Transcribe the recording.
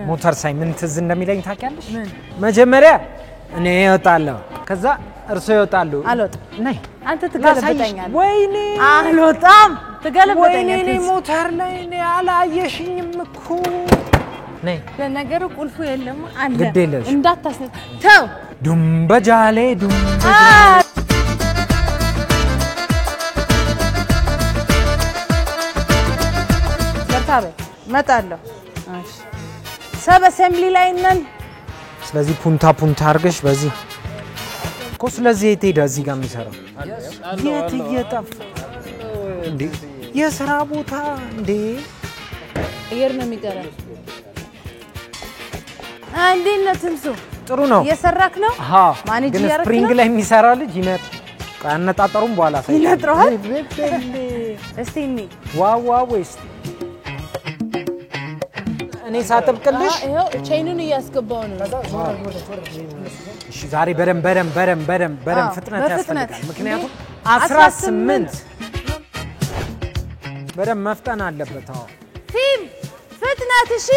ሞተር ሳይ ምን ትዝ እንደሚለኝ ታውቂያለሽ ምን መጀመሪያ እኔ እወጣለሁ ከዛ እርሶ ይወጣሉ አልወጣም ነይ አንተ ትገለብጠኛለህ ወይኔ አልወጣም ትገለብጠኛለህ ወይኔ ሞተር ላይ ነይ አላየሽኝም እኮ ነይ ለነገሩ ቁልፉ የለም አለ ግዴለሽ እንዳታስነሳ ተው ዱምበጃሌ ለታበ መጣለሁ እሺ ሰብ አሰምብሊ ላይ ነን ስለዚህ ፑንታ አርገሽ በዚህ እኮ ስለዚህ የት እዚህ ጋር የሚሰራው የት እየጠፋ እንዴ የሥራ ቦታ እንዴ አየር ነው የሚቀረው አንዴ ነትምሱ ጥሩ ነው እየሰራክ ነው ማኔጅ ያረክ ነው ስፕሪንግ ላይ የሚሰራ ልጅ ይነጥ አነጣጠሩም በኋላ ሳይ ይነጥራል እስቲ ዋው ወይስ እኔ ሳጥብቅልሽ ይሄው ቼይኑን እያስገባው ነው እሺ ዛሬ በደም ፍጥነት ያስፈልጋል ምክንያቱም 18 በደም መፍጠን አለበት ቲም ፍጥነት እሺ